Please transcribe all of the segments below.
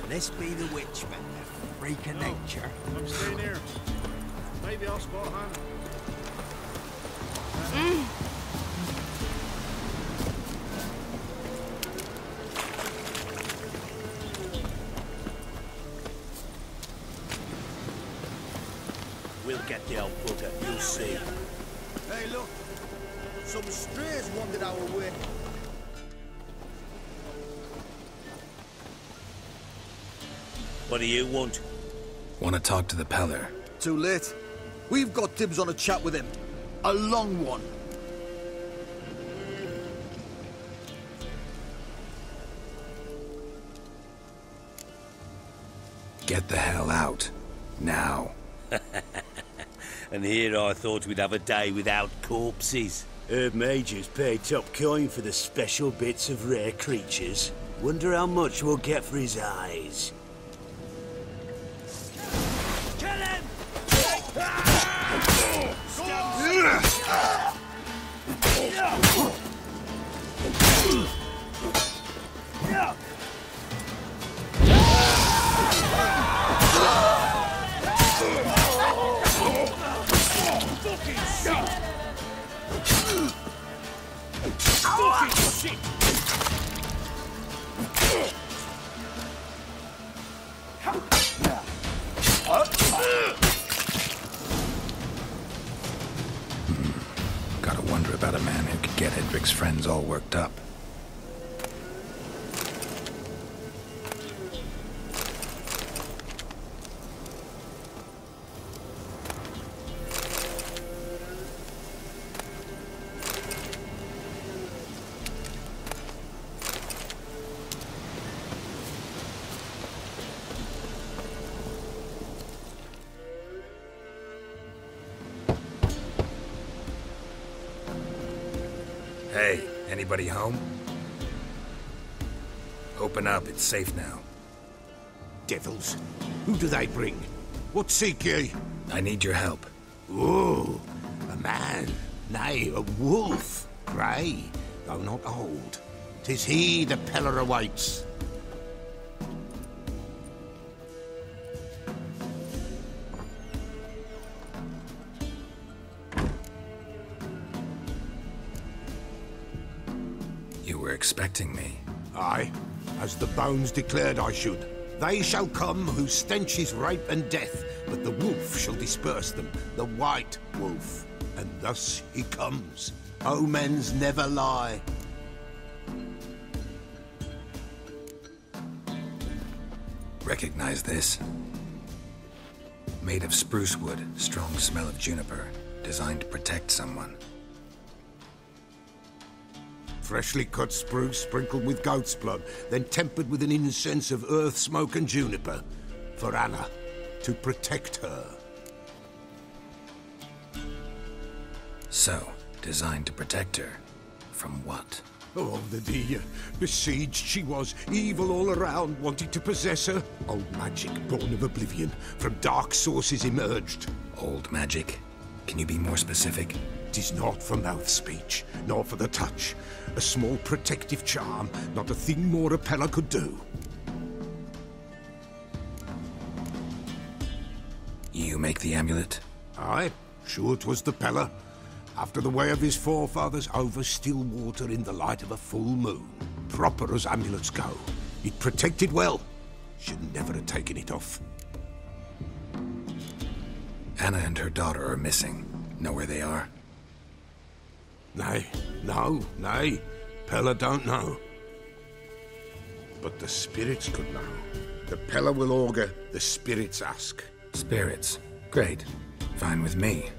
This be the witchman, the freak of nature. I'm staying here. Maybe I'll spot Hannah. We'll get the old bugger, you'll see. Hey, look. Some strays wandered our way. What do you want? Want to talk to the Peller. Too late. We've got dibs on a chat with him. A long one. Get the hell out. Now. And here I thought we'd have a day without corpses. Herb Majors paid top coin for the special bits of rare creatures. Wonder how much we'll get for his eyes. Kill him! Gotta wonder about a man who could get Hendrik's friends all worked up. Hey, anybody home? Open up, it's safe now. Devils. Who do they bring? What seek ye? I need your help. Oh, a man. Nay, a wolf. Grey, though not old. 'Tis he the Peller awaits. You were expecting me. Aye, as the bones declared I should. They shall come whose stench is rape and death, but the wolf shall disperse them, the white wolf. And thus he comes. Omens never lie. Recognize this? Made of spruce wood, strong smell of juniper, designed to protect someone. Freshly cut spruce sprinkled with goat's blood, then tempered with an incense of earth, smoke and juniper. For Anna, to protect her. So, designed to protect her. From what? Oh, the dear. Besieged she was, evil all around, wanting to possess her. Old magic, born of oblivion, from dark sources emerged. Old magic? Can you be more specific? 'Tis not for mouth speech, nor for the touch. A small protective charm, not a thing more a Peller could do. You make the amulet? Aye, sure 'twas the Peller. After the way of his forefathers, over still water in the light of a full moon. Proper as amulets go. It protected well. Should never have taken it off. Anna and her daughter are missing. Know where they are? Nay, nay. Peller don't know. But the spirits could know. The Peller will augur, the spirits ask. Spirits. Great. Fine with me.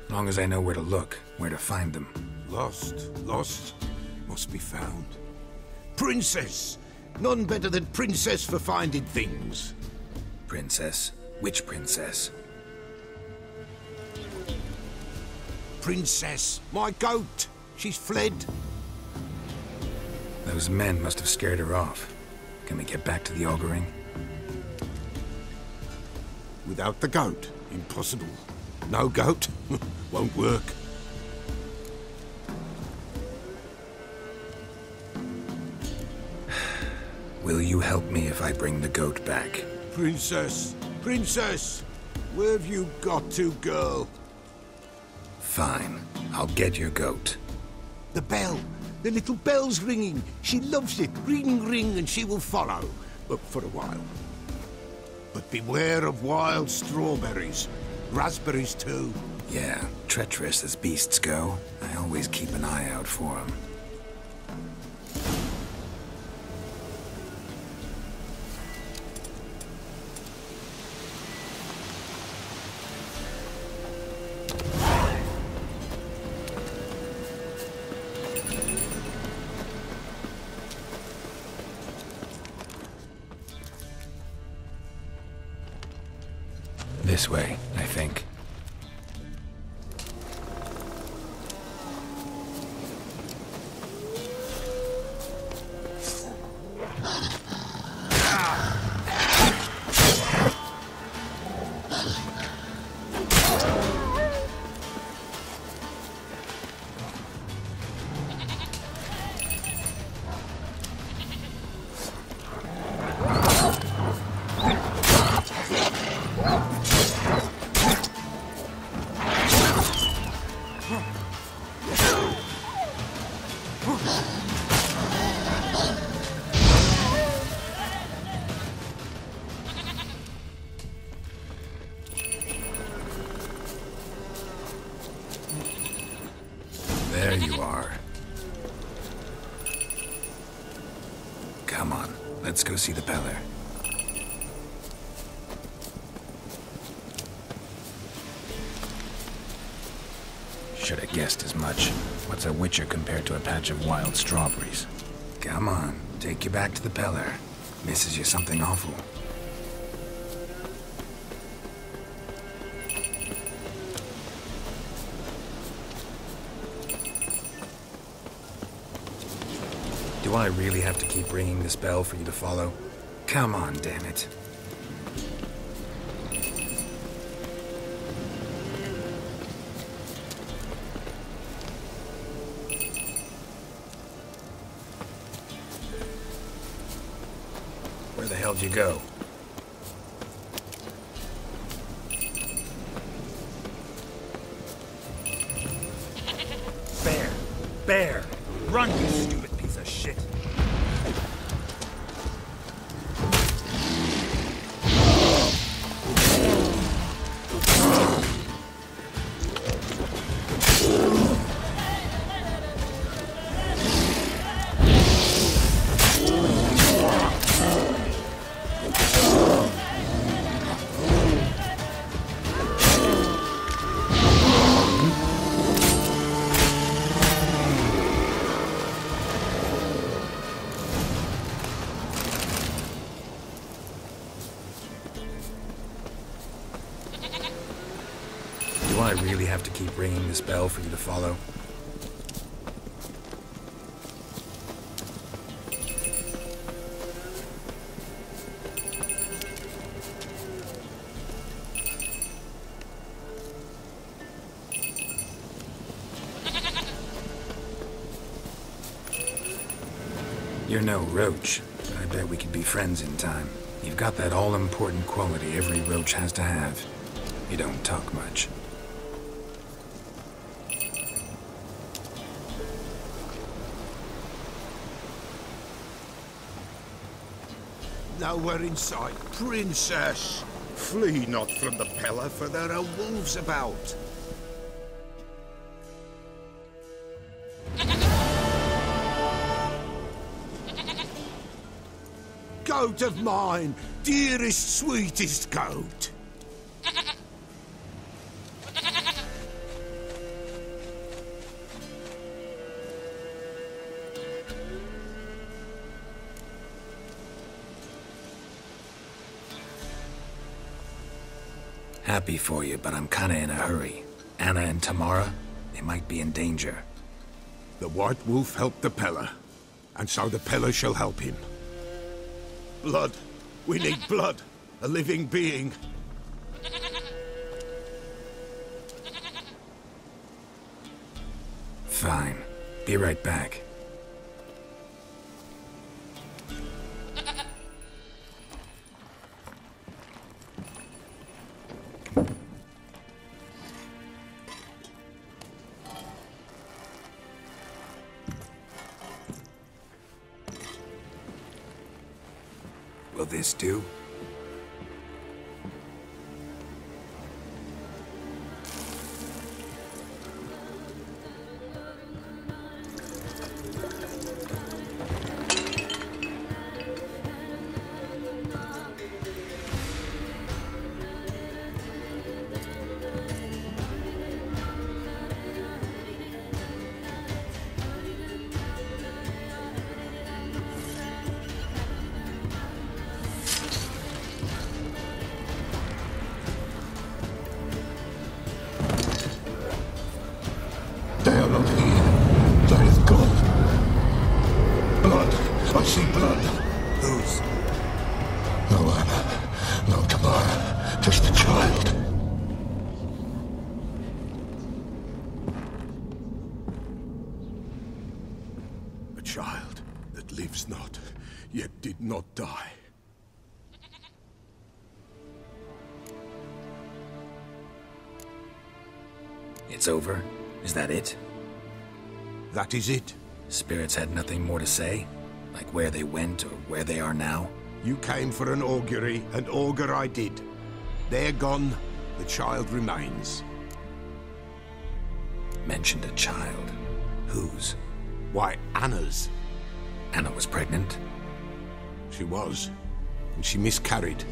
Long as I know where to look, where to find them. Lost, must be found. Princess! None better than Princess for finding things. Princess? Which princess? Princess, my goat. She's fled. Those men must have scared her off. Can we get back to the auguring? Without the goat, impossible. No goat, won't work. Will you help me if I bring the goat back? Princess! Princess! Where have you got to, girl? Fine. I'll get your goat. The bell! The little bell's ringing. She loves it. Ring, ring, and she will follow. But for a while. But beware of wild strawberries. Raspberries, too. Yeah, treacherous as beasts go. I always keep an eye out for them. This way, I think. There you are. Come on, let's go see the Peller. Should have guessed as much. What's a witcher compared to a patch of wild strawberries? Come on, take you back to the Peller. Misses you something awful. Do I really have to keep ringing this bell for you to follow? Come on, damn it. Where the hell did you go? Bear! Bear! Run, you stupid piece of shit! Do I really have to keep ringing this bell for you to follow? You're no roach, but I bet we could be friends in time. You've got that all-important quality every roach has to have. You don't talk much. Nowhere in sight. Princess! Flee not from the Peller, for there are wolves about. Goat of mine! Dearest, sweetest goat! Happy for you, but I'm kinda in a hurry. Anna and Tamara, they might be in danger. The White Wolf helped the Peller, and so the Peller shall help him. Blood. We need blood. A living being. Fine. Be right back. will this do? They are not here. They have gone. Blood. I see blood. Whose? No Anna. No Tamara. Just the child. A child that lives not, yet did not die. It's over? Is that it? That is it. Spirits had nothing more to say? Like where they went or where they are now? You came for an augury, and augur I did. They're gone. The child remains. Mentioned a child. Whose? Why, Anna's. Anna was pregnant? She was. And she miscarried.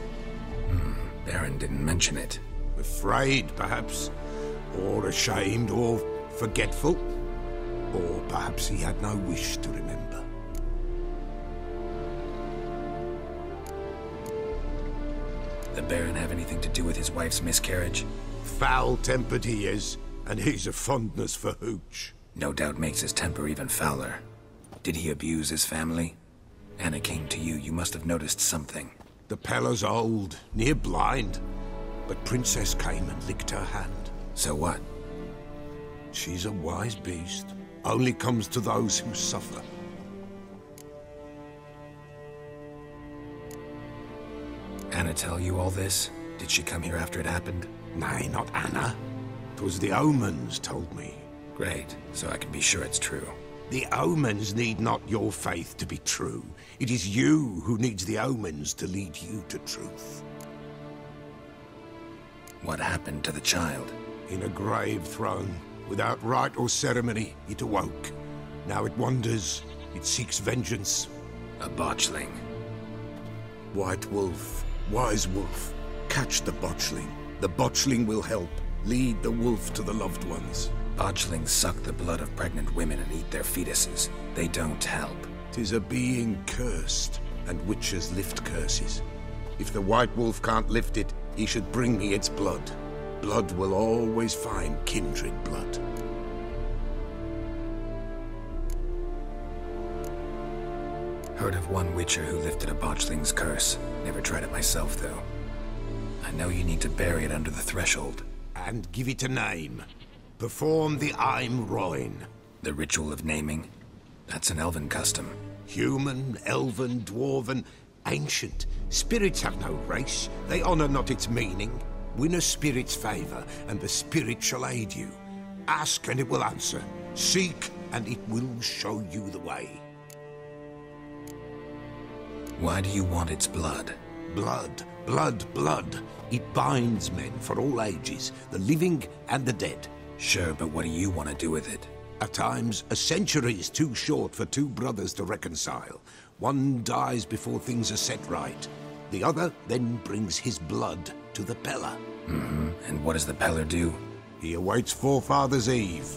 Baron didn't mention it. Afraid, perhaps. Or ashamed, or forgetful. Or perhaps he had no wish to remember. The Baron have anything to do with his wife's miscarriage? Foul-tempered he is, and he's a fondness for hooch. No doubt makes his temper even fouler. Did he abuse his family? Anna came to you. You must have noticed something. The Pella's old, near blind. But Princess came and licked her hand. So what? She's a wise beast. Only comes to those who suffer. Anna tell you all this? Did she come here after it happened? Nay, not Anna. 'Twas the omens told me. Great, so I can be sure it's true. The omens need not your faith to be true. It is you who needs the omens to lead you to truth. What happened to the child? In a grave thrown, without rite or ceremony, it awoke. Now it wanders, it seeks vengeance. A botchling. White wolf, wise wolf, catch the botchling. The botchling will help, lead the wolf to the loved ones. Botchlings suck the blood of pregnant women and eat their fetuses. They don't help. 'Tis a being cursed, and witches lift curses. If the white wolf can't lift it, he should bring me its blood. Blood will always find kindred blood. Heard of one witcher who lifted a botchling's curse. Never tried it myself, though. I know you need to bury it under the threshold. And give it a name. Perform the Aim Roin. The ritual of naming? That's an elven custom. Human, elven, dwarven, ancient. Spirits have no race. They honor not its meaning. Win a spirit's favor, and the spirit shall aid you. Ask, and it will answer. Seek, and it will show you the way. Why do you want its blood? Blood, blood, blood. It binds men for all ages, the living and the dead. Sure, but what do you want to do with it? At times, a century is too short for two brothers to reconcile. One dies before things are set right. The other then brings his blood to the Pella. And what does the Peller do? He awaits Forefather's Eve.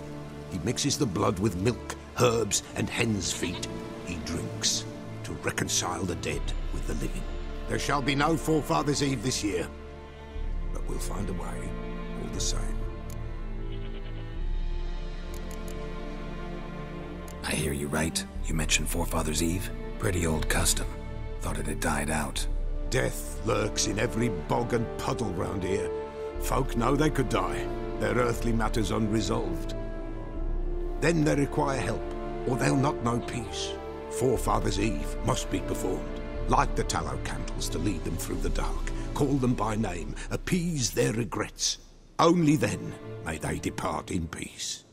He mixes the blood with milk, herbs, and hen's feet. He drinks to reconcile the dead with the living. There shall be no Forefather's Eve this year, but we'll find a way, all the same. I hear you right. You mentioned Forefather's Eve? Pretty old custom. Thought it had died out. Death lurks in every bog and puddle round here. Folk know they could die, their earthly matters unresolved. Then they require help, or they'll not know peace. Forefather's Eve must be performed. Light the tallow candles to lead them through the dark. Call them by name, appease their regrets. Only then may they depart in peace.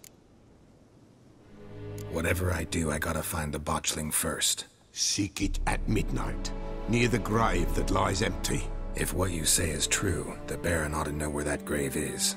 Whatever I do, I gotta find the botchling first. Seek it at midnight. near the grave that lies empty. If what you say is true, the Baron ought to know where that grave is.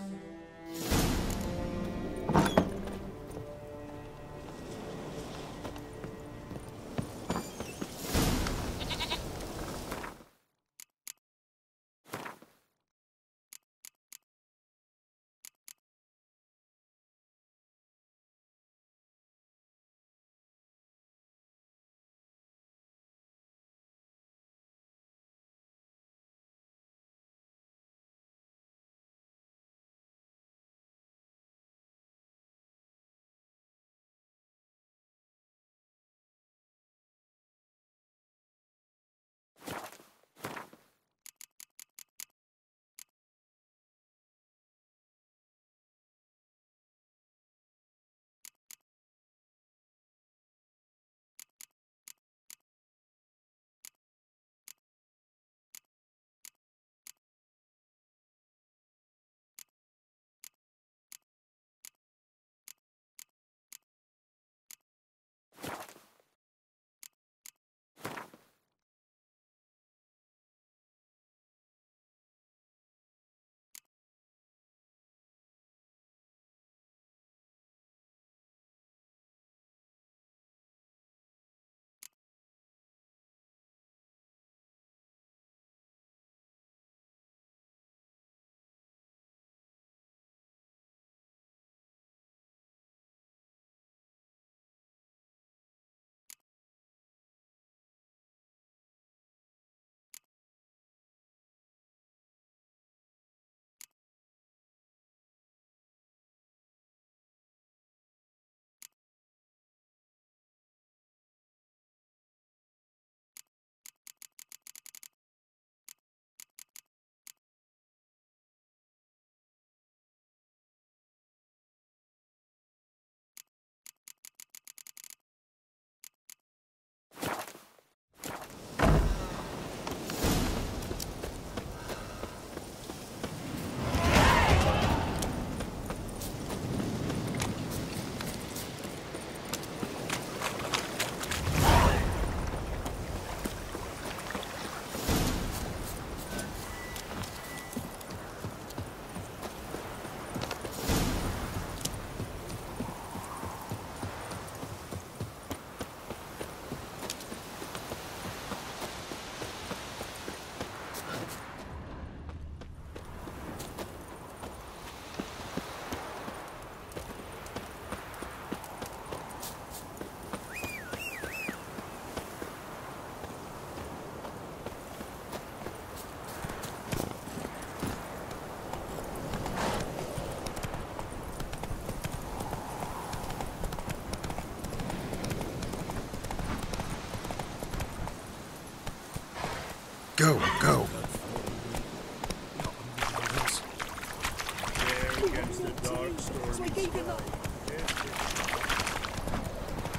Go, go.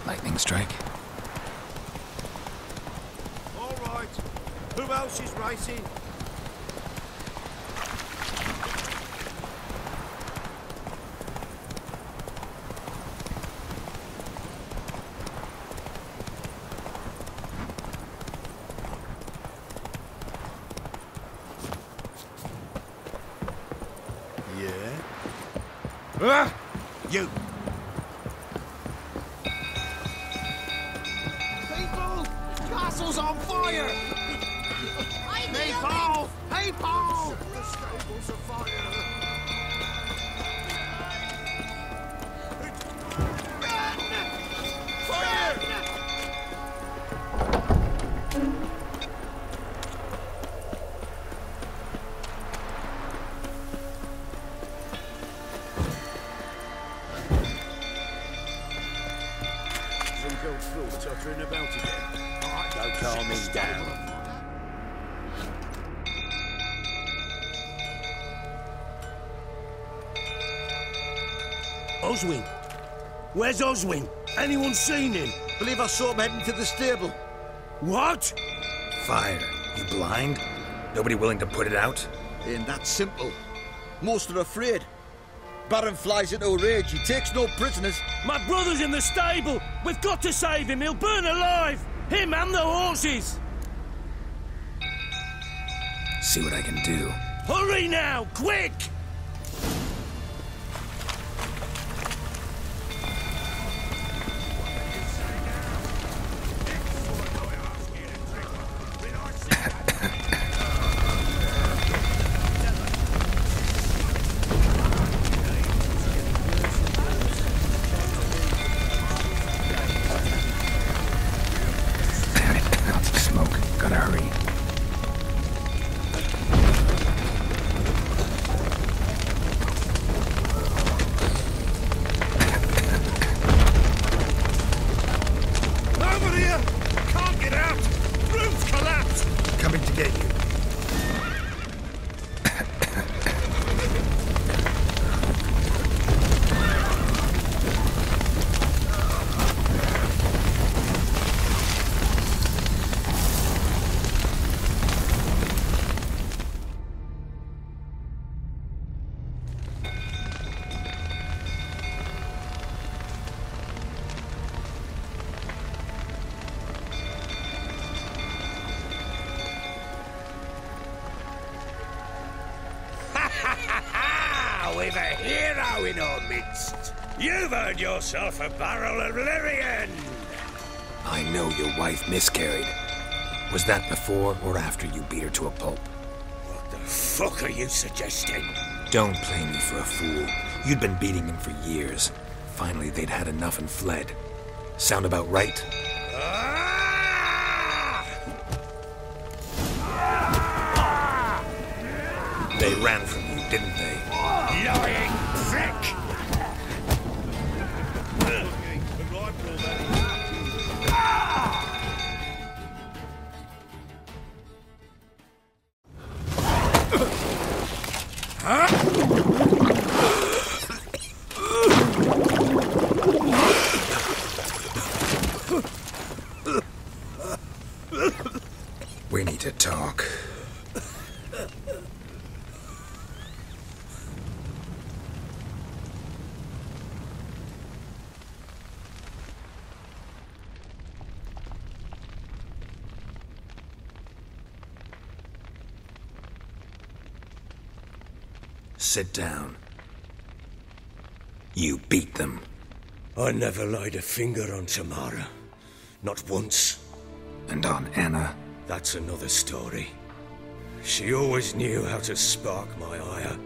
Lightning strike. All right. Who else is racing? You! People! Castle's on fire! Hey, Paul! Hey, Paul! The stable's afire! Fire! Tottering about again. Don't calm him down. Oswin? Where's Oswin? Anyone seen him? Believe I saw him heading to the stable. What? Fire. You blind? Nobody willing to put it out? Ain't that simple. Most are afraid. Baron flies into a rage. He takes no prisoners. My brother's in the stable! We've got to save him! He'll burn alive! Him and the horses! See what I can do. Hurry now, quick! Smoke. Gotta hurry. Over here! Can't get out! Roof's collapsed! Coming to get you. We've a hero in our midst. You've earned yourself a barrel of Lyrian. I know your wife miscarried. Was that before or after you beat her to a pulp? What the fuck are you suggesting? Don't play me for a fool. You'd been beating them for years. Finally, they'd had enough and fled. Sound about right? They ran from you, didn't they? Lying prick! We need to talk. Sit down. You beat them. I never laid a finger on Tamara. Not once. And on Anna. That's another story. She always knew how to spark my ire.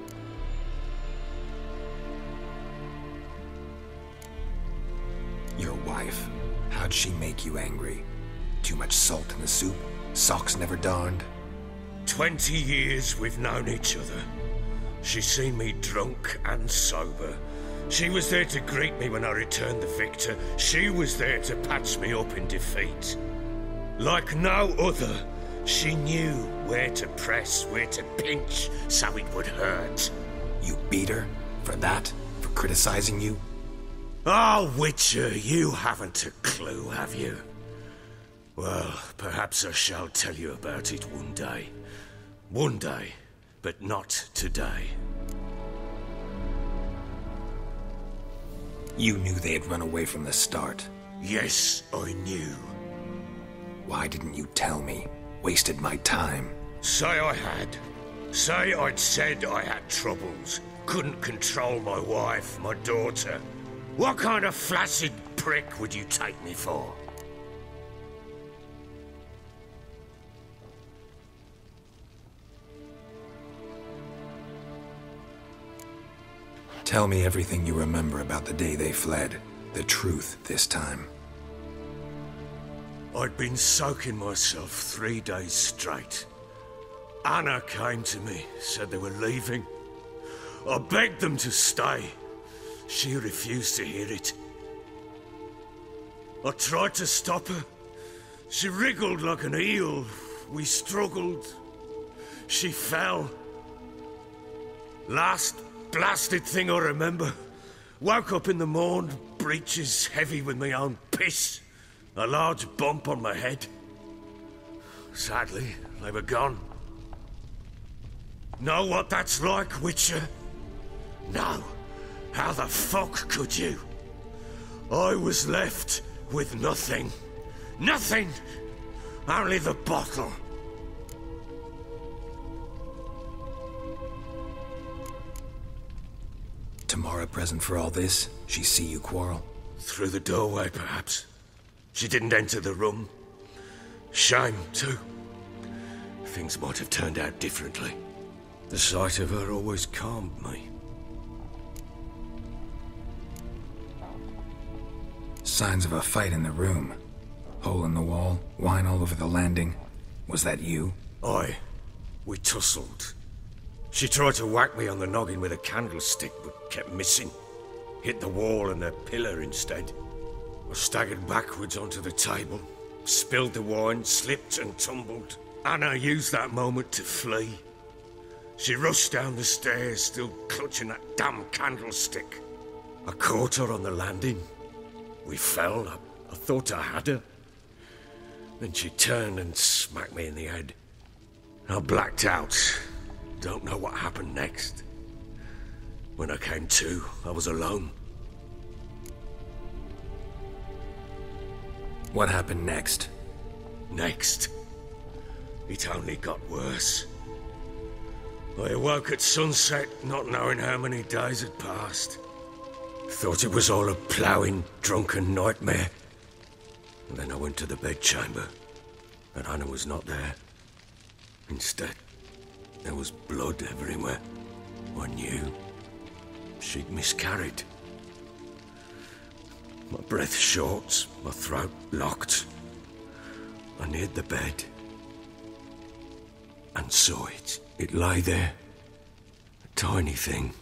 Your wife. How'd she make you angry? Too much salt in the soup? Socks never darned? 20 years we've known each other. She's seen me drunk and sober. She was there to greet me when I returned the victor. She was there to patch me up in defeat. Like no other, she knew where to press, where to pinch, so it would hurt. You beat her? For that? For criticizing you? Oh, Witcher, you haven't a clue, have you? Well, perhaps I shall tell you about it one day. One day, but not today. You knew they had run away from the start. Yes, I knew. Why didn't you tell me? Wasted my time. Say I had. Say I'd said I had troubles. Couldn't control my wife, my daughter. What kind of flaccid prick would you take me for? Tell me everything you remember about the day they fled. The truth this time. I'd been soaking myself 3 days straight. Anna came to me, said they were leaving. I begged them to stay. She refused to hear it. I tried to stop her. She wriggled like an eel. We struggled. She fell. Last blasted thing I remember. Woke up in the morn, breeches heavy with my own piss. A large bump on my head. Sadly, they were gone. Know what that's like, Witcher? No. How the fuck could you? I was left with nothing. Nothing! Only the bottle. Nora present for all this? She see you quarrel? Through the doorway, perhaps. She didn't enter the room. Shame, too. Things might have turned out differently. The sight of her always calmed me. Signs of a fight in the room. Hole in the wall, wine all over the landing. Was that you? Aye. We tussled. She tried to whack me on the noggin with a candlestick, but kept missing. Hit the wall and a pillar instead. I staggered backwards onto the table, spilled the wine, slipped and tumbled. Anna used that moment to flee. She rushed down the stairs, still clutching that damn candlestick. I caught her on the landing. We fell. I thought I had her. Then she turned and smacked me in the head. I blacked out. Don't know what happened next. When I came to, I was alone. What happened next? Next? It only got worse. I awoke at sunset, not knowing how many days had passed. Thought it was all a ploughing, drunken nightmare. And then I went to the bedchamber, and Anna was not there. Instead, there was blood everywhere. I knew she'd miscarried. My breath short, my throat locked. I neared the bed and saw it. It lay there, a tiny thing,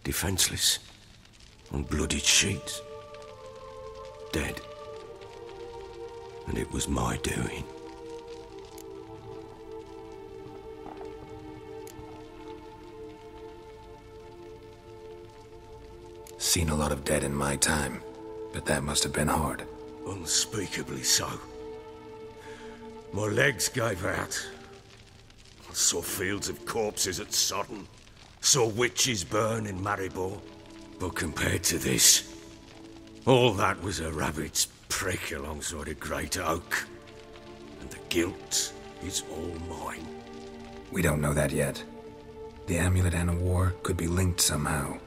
defenseless, on bloodied sheets, dead. And it was my doing. Seen a lot of dead in my time, but that must have been hard. Unspeakably so. My legs gave out. I saw fields of corpses at Sodden. Saw witches burn in Maribor. But compared to this, all that was a rabbit's prick alongside a great oak. And the guilt is all mine. We don't know that yet. The amulet Anna wore could be linked somehow.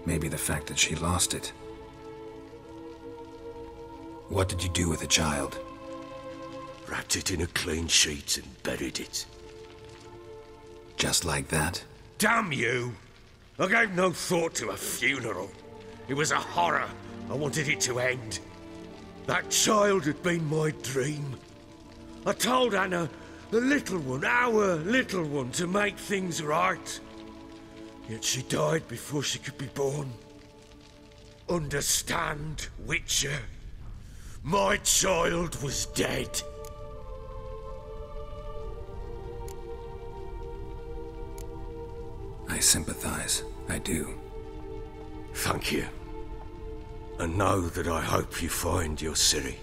Maybe the fact that she lost it. What did you do with the child? Wrapped it in a clean sheet and buried it. Just like that? Damn you! I gave no thought to a funeral. It was a horror. I wanted it to end. That child had been my dream. I told Anna, the little one, our little one, to make things right. Yet she died before she could be born. Understand, Witcher? My child was dead. I sympathize. I do. Thank you. And know that I hope you find your Ciri.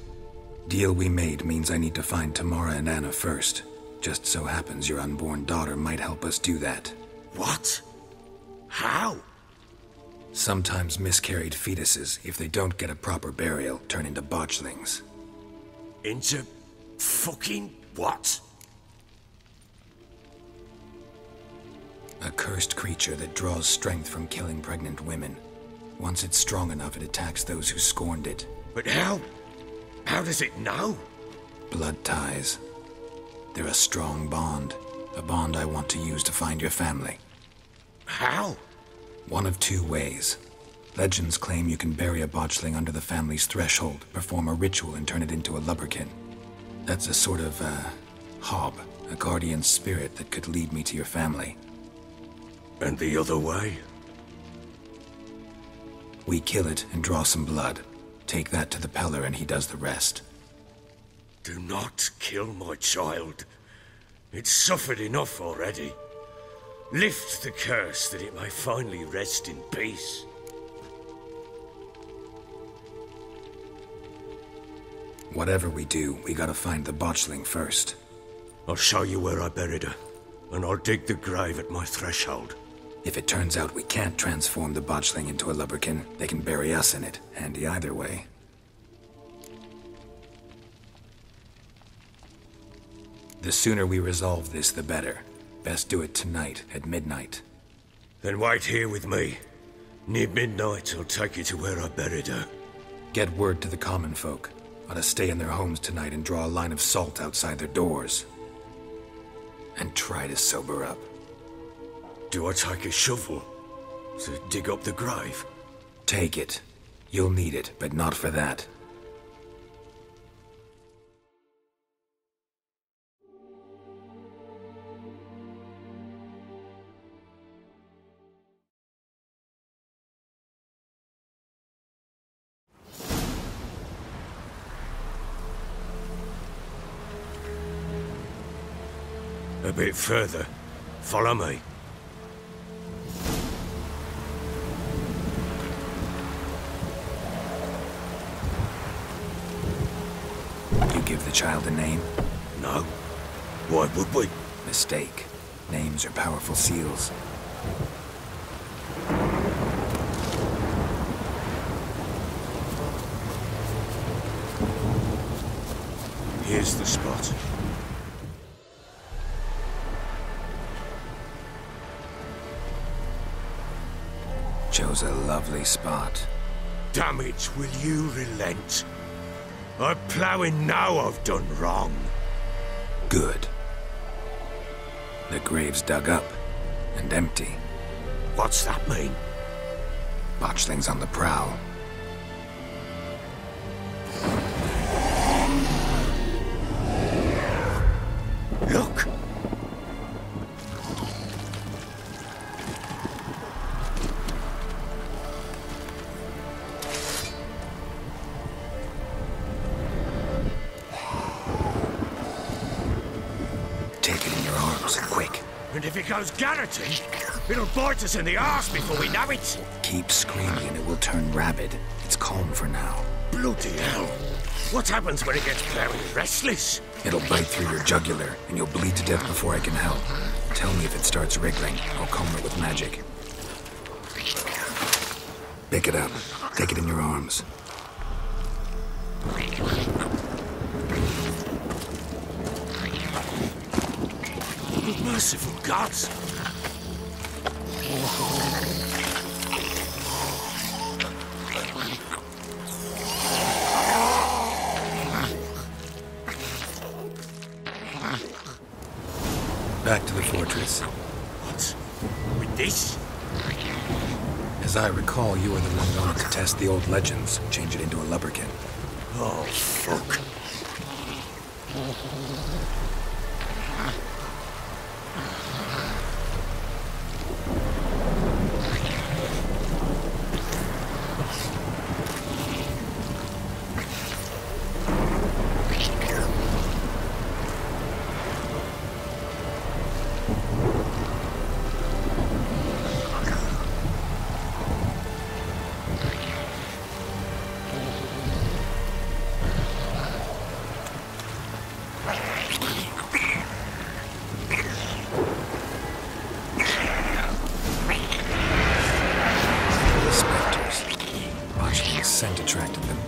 Deal we made means I need to find Tamara and Anna first. Just so happens your unborn daughter might help us do that. What? How? Sometimes miscarried fetuses, if they don't get a proper burial, turn into botchlings. Into fucking what? A cursed creature that draws strength from killing pregnant women. Once it's strong enough, it attacks those who scorned it. But how? How does it know? Blood ties. They're a strong bond. A bond I want to use to find your family. How? One of two ways. Legends claim you can bury a botchling under the family's threshold, perform a ritual, and turn it into a lubberkin. That's a sort of, hob, a guardian spirit that could lead me to your family. And the other way? We kill it and draw some blood. Take that to the Peller and he does the rest. Do not kill my child. It's suffered enough already. Lift the curse that it may finally rest in peace. Whatever we do, we gotta find the botchling first. I'll show you where I buried her, and I'll dig the grave at my threshold. If it turns out we can't transform the botchling into a lubberkin, they can bury us in it. Handy either way. The sooner we resolve this, the better. Best do it tonight, at midnight. Then wait here with me. Near midnight, I'll take you to where I buried her. Get word to the common folk. Ought to stay in their homes tonight and draw a line of salt outside their doors. And try to sober up. Do I take a shovel to dig up the grave? Take it. You'll need it, but not for that. A bit further. Follow me. You give the child a name? No. Why would we? Mistake. Names are powerful seals. Here's the spot. Chose a lovely spot. Damn it, will you relent? I'm ploughing now I've done wrong. Good. The grave's dug up and empty. What's that mean? Botchling's on the prowl. Look! Take it in your arms, quick. And if it goes garroting, it'll bite us in the arse before we know it. Keep screaming and it will turn rabid. It's calm for now. Bloody hell. What happens when it gets very restless? It'll bite through your jugular, and you'll bleed to death before I can help. Tell me if it starts wriggling. I'll calm it with magic. Pick it up. Take it in your arms. Merciful gods! Back to the fortress. What? With this? As I recall, you were the one who wanted to test the old legends, change it into a lubberkin. Oh, fuck. Scent attracted them.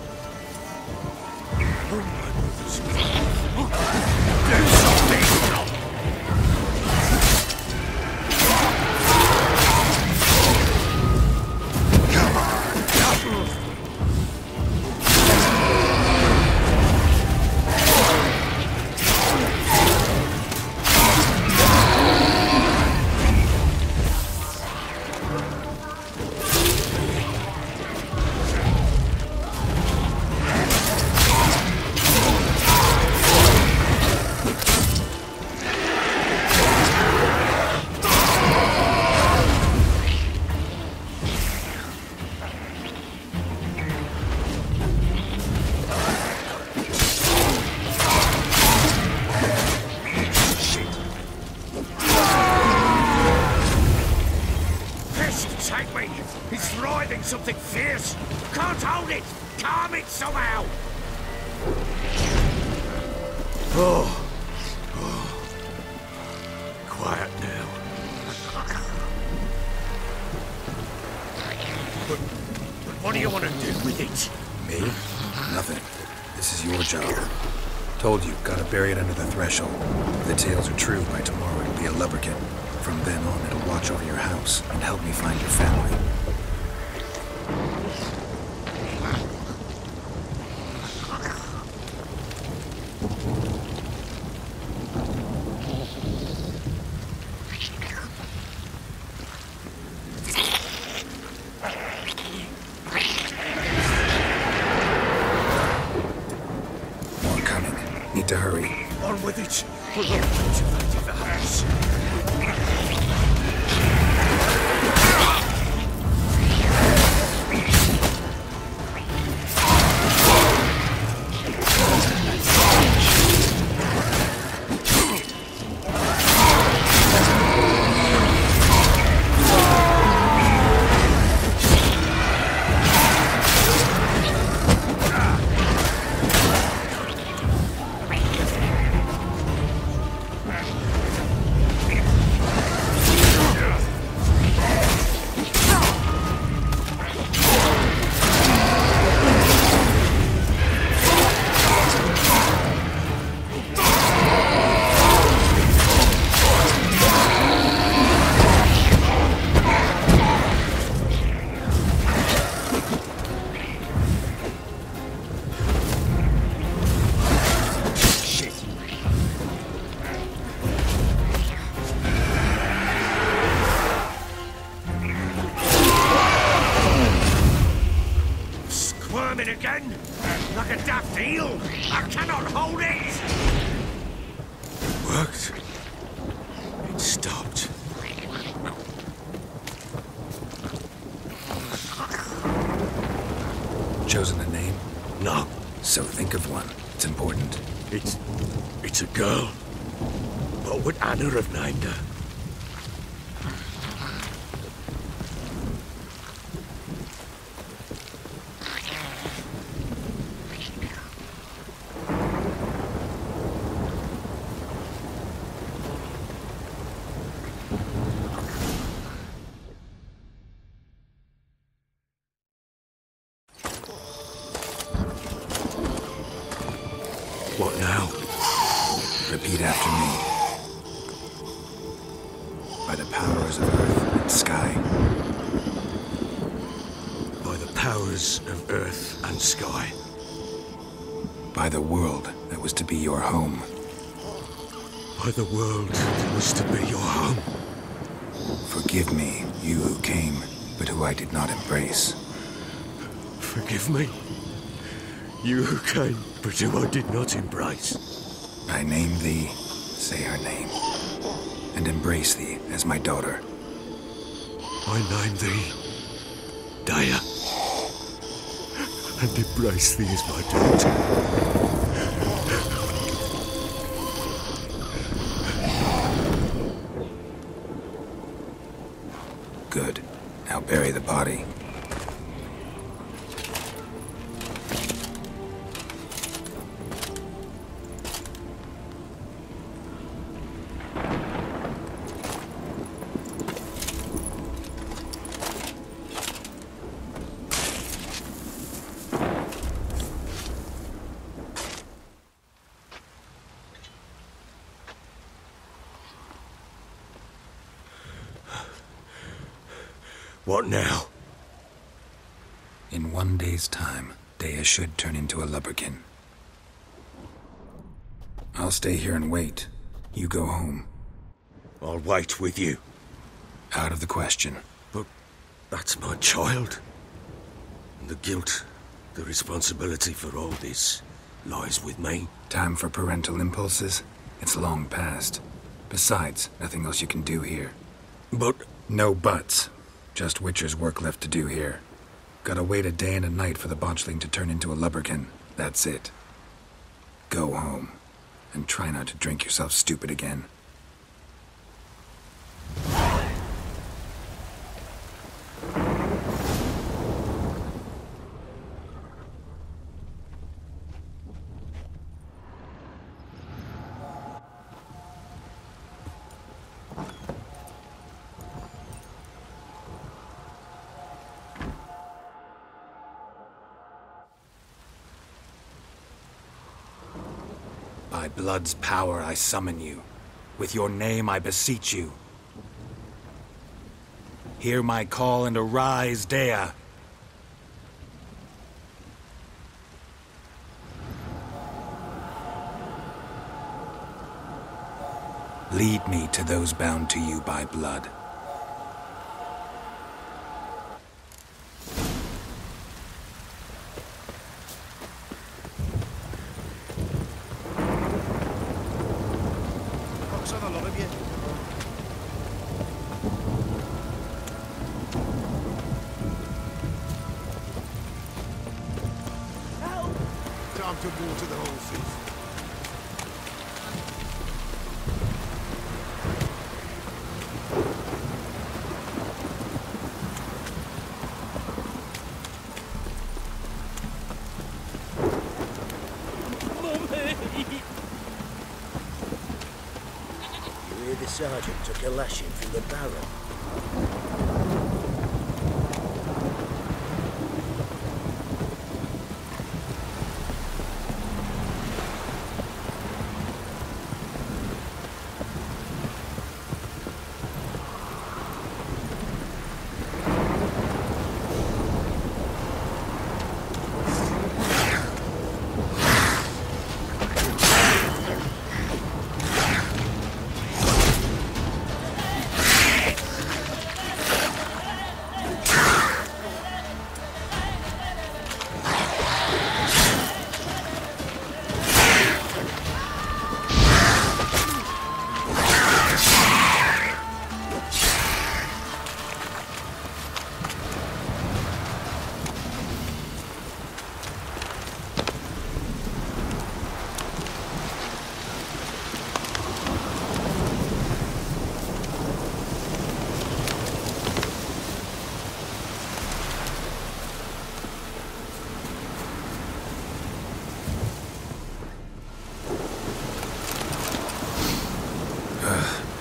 It's writhing something fierce. Can't hold it. Calm it somehow. Oh. Quiet now. But what do you want to do with it? Me? Nothing. This is your job. Told you, gotta bury it under the threshold. If the tales are true, by tomorrow it'll be a lubberkin. From then on, it'll watch over your house and help me find your family. need to hurry. On with it. We're not going to leave the house. Again? Like a daft eel? I cannot hold it! Worked. It stopped. Chosen a name? No. So think of one. It's important. It's a girl. What would Anna have named her? What now? Repeat after me. By the powers of earth and sky. By the powers of earth and sky. By the world that was to be your home. By the world that was to be your home. Forgive me, you who came, but who I did not embrace. Forgive me. You who came, but who I did not embrace. I name thee, say her name, and embrace thee as my daughter. I name thee, Daya, and embrace thee as my daughter. Good. Now bury the body. What now? In 1 day's time, Daya should turn into a lubberkin. I'll stay here and wait. You go home. I'll wait with you. Out of the question. But that's my child. And the guilt, the responsibility for all this lies with me. Time for parental impulses? It's long past. Besides, nothing else you can do here. But... No buts. Just Witcher's work left to do here. Gotta wait a day and a night for the botchling to turn into a lubberkin. That's it. Go home. And try not to drink yourself stupid again. By blood's power I summon you. With your name I beseech you. Hear my call and arise, Daya. Lead me to those bound to you by blood. lot of you. Time to water the horses. You hear the sergeant took a lashing from the barrel?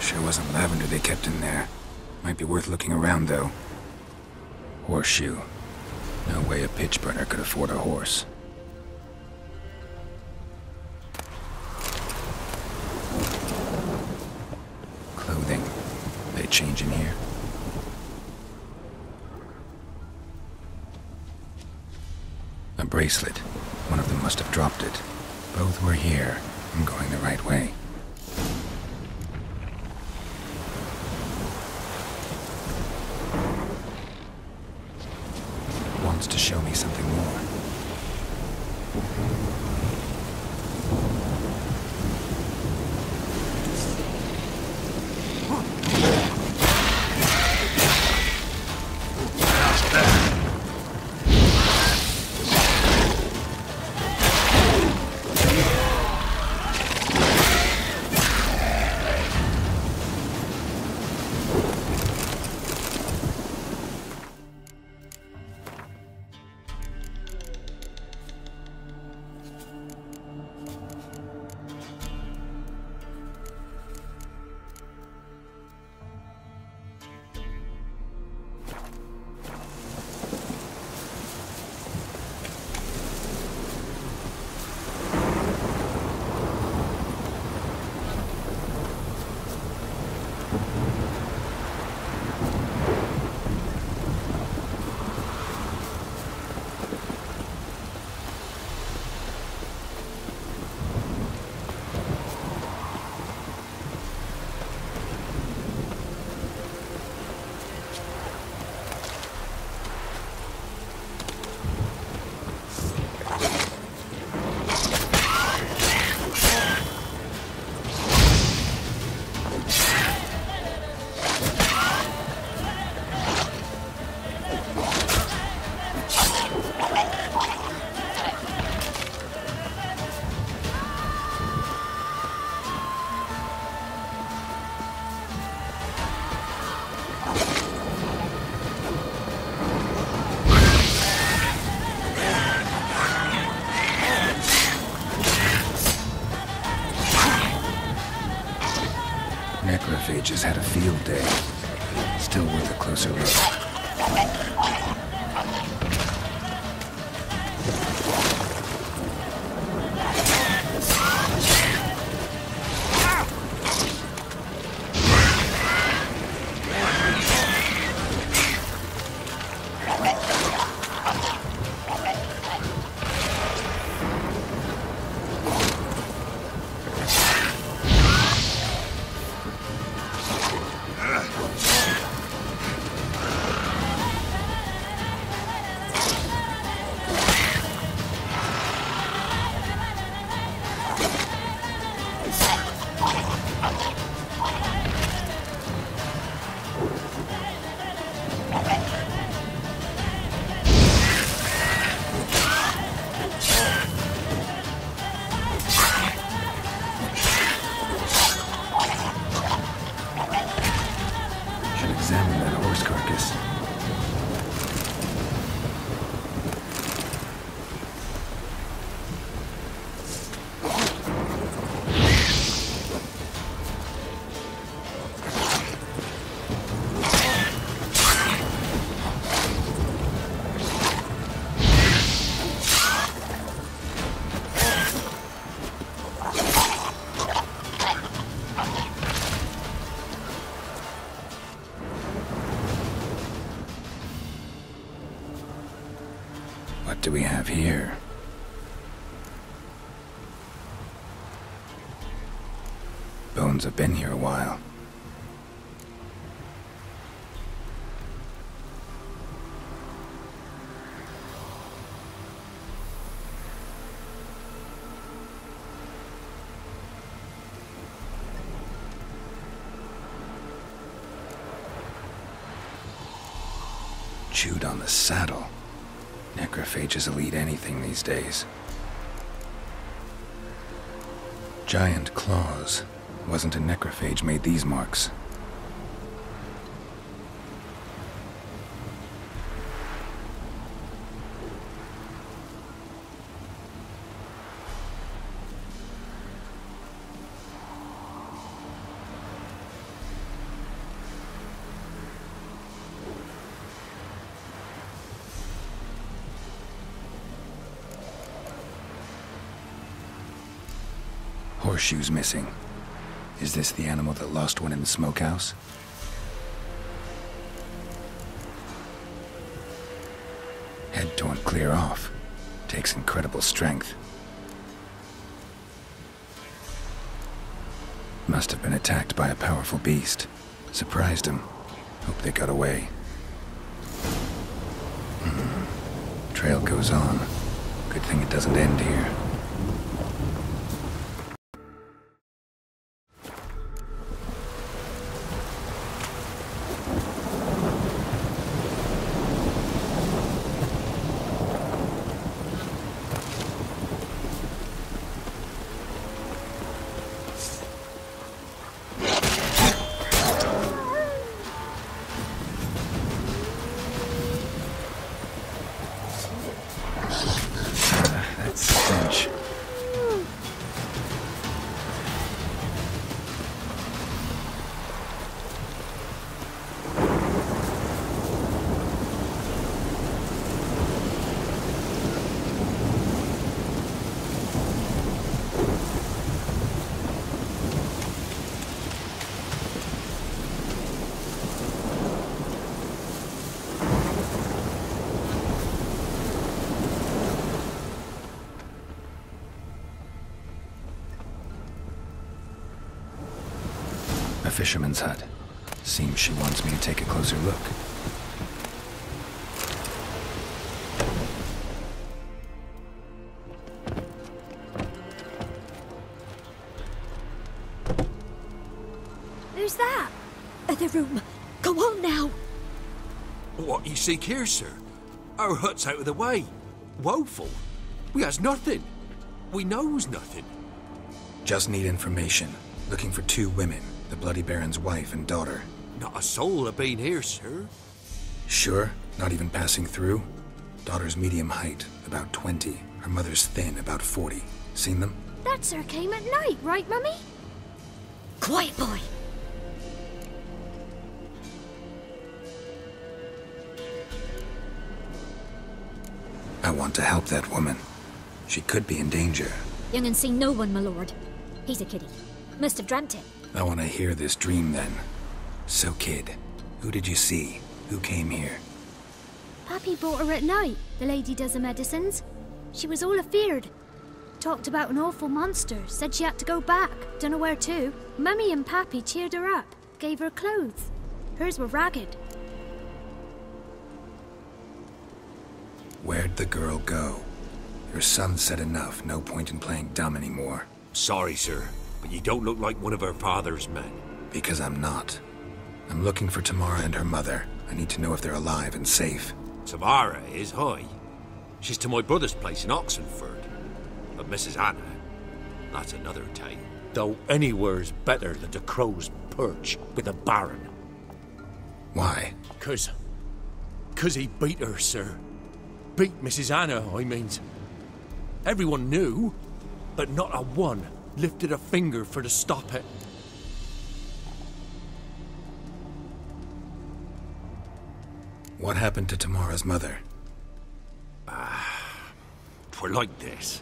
Sure wasn't lavender they kept in there. Might be worth looking around, though. Horseshoe. No way a pitch burner could afford a horse. Clothing. They change in here? A bracelet. One of them must have dropped it. Both were here. I'm going the right way. Wants to show me something more. Necrophages had a field day. Still worth a closer look. this. What do we have here? Bones have been here a while. Chewed on the saddle. Necrophages will eat anything these days. Giant claws. Wasn't a necrophage made these marks. Horseshoes missing. Is this the animal that lost one in the smokehouse? Head torn clear off. Takes incredible strength. Must have been attacked by a powerful beast. Surprised him. Hope they got away. Trail goes on. Good thing it doesn't end here. Stench. A fisherman's hut. Seems she wants me to take a closer look. Who's that? Other room. Go on now. What you seek here, sir? Our hut's out of the way. Woeful. We has nothing. We knows nothing. Just need information. Looking for 2 women. The Bloody Baron's wife and daughter. Not a soul have been here, sir. Sure? Not even passing through? Daughter's medium height, about 20. Her mother's thin, about 40. Seen them? That sir came at night, right, Mummy? Quiet, boy. I want to help that woman. She could be in danger. Young and seen no one, my lord. He's a kiddie. Must have dreamt it. I want to hear this dream then. So, kid, who did you see? Who came here? Pappy brought her at night. The lady does the medicines. She was all afeared. Talked about an awful monster. Said she had to go back. Dunno where to. Mummy and Pappy cheered her up. Gave her clothes. Hers were ragged. Where'd the girl go? Your son said enough. No point in playing dumb anymore. Sorry, sir, but you don't look like one of her father's men. Because I'm not. I'm looking for Tamara and her mother. I need to know if they're alive and safe. Tamara is, hi. She's to my brother's place in Oxenford. But Mrs. Anna, that's another tale. Though anywhere's better than the Crow's Perch with a baron. Why? 'Cause 'Cause he beat her, sir. Beat Mrs. Anna, I means. Everyone knew, but not a one lifted a finger for to stop it. What happened to Tamara's mother? 'Twere like this.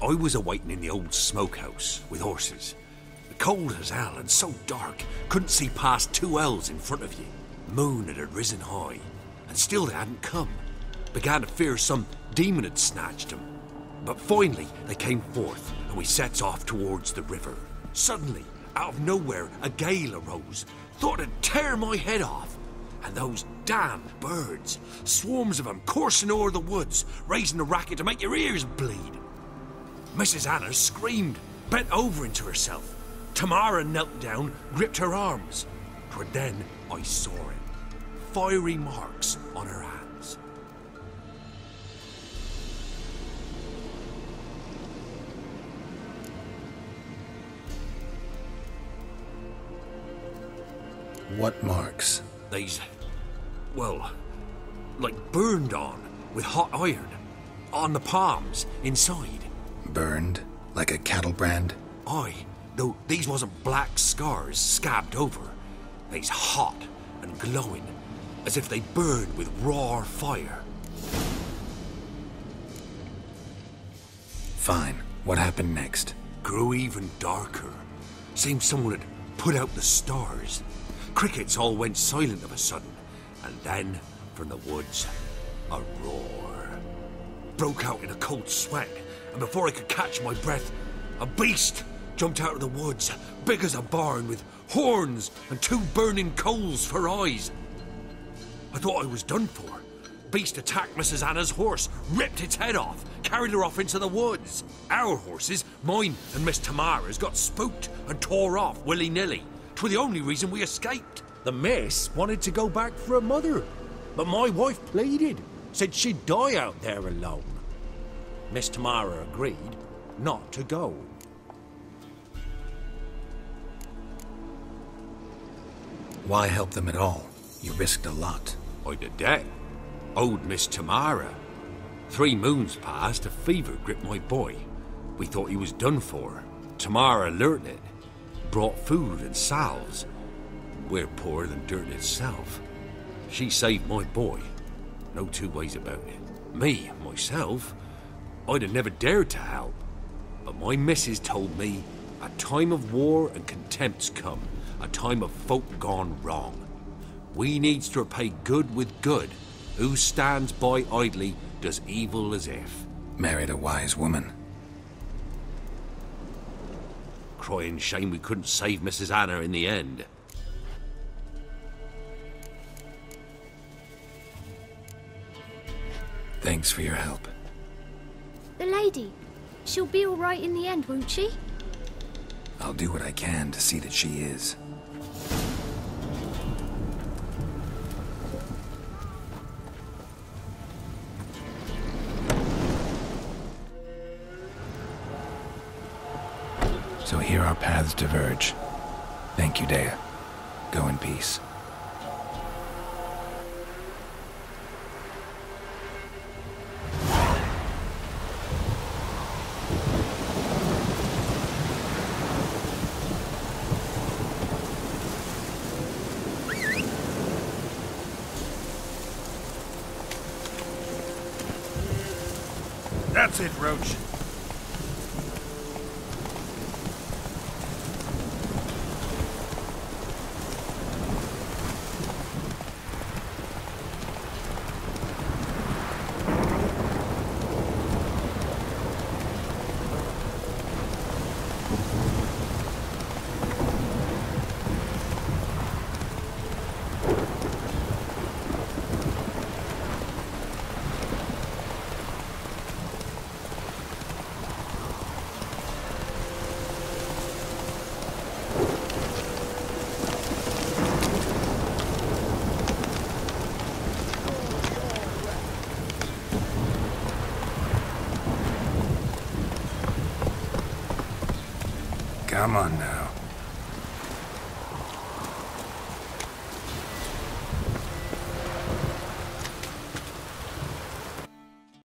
I was awaiting in the old smokehouse with horses. Cold as hell and so dark, couldn't see past 2 ells in front of you. Moon had risen high, and still they hadn't come. Began to fear some demon had snatched them. But finally they came forth, and we sets off towards the river. Suddenly, out of nowhere, a gale arose. Thought it'd tear my head off. And those damned birds, swarms of them coursing o'er the woods, raising a racket to make your ears bleed. Mrs. Anna screamed, bent over into herself. Tamara knelt down, gripped her arms. 'Twere then I saw it. Fiery marks on her hands. What marks? They's, well, like burned on with hot iron. On the palms, inside. Burned? Like a cattle brand? Aye, though these wasn't black scars scabbed over. They's hot and glowing, as if they burned with raw fire. Fine. What happened next? Grew even darker. Seemed someone had put out the stars. Crickets all went silent of a sudden, and then, from the woods, a roar. Broke out in a cold sweat, and before I could catch my breath, a beast jumped out of the woods, big as a barn, with horns and 2 burning coals for eyes. I thought I was done for. Beast attacked Mrs. Anna's horse, ripped its head off, carried her off into the woods. Our horses, mine and Miss Tamara's, got spooked and tore off willy-nilly. 'Twere the only reason we escaped. The miss wanted to go back for her mother, but my wife pleaded, said she'd die out there alone. Miss Tamara agreed not to go. Why help them at all? You risked a lot. I'd a debt. Owed Miss Tamara. 3 moons passed, a fever gripped my boy. We thought he was done for. Tamara learnt it. Brought food and salves. We're poorer than dirt itself. She saved my boy. No 2 ways about it. Me, myself, I'd have never dared to help. But my missus told me a time of war and contempt's come. A time of folk gone wrong. We needs to repay good with good. Who stands by idly does evil as if. Married a wise woman. Crying shame we couldn't save Mrs. Anna in the end. Thanks for your help. The lady, she'll be all right in the end, won't she? I'll do what I can to see that she is. So here our paths diverge. Thank you, Dea. Go in peace. That's it, Roach. Come on now.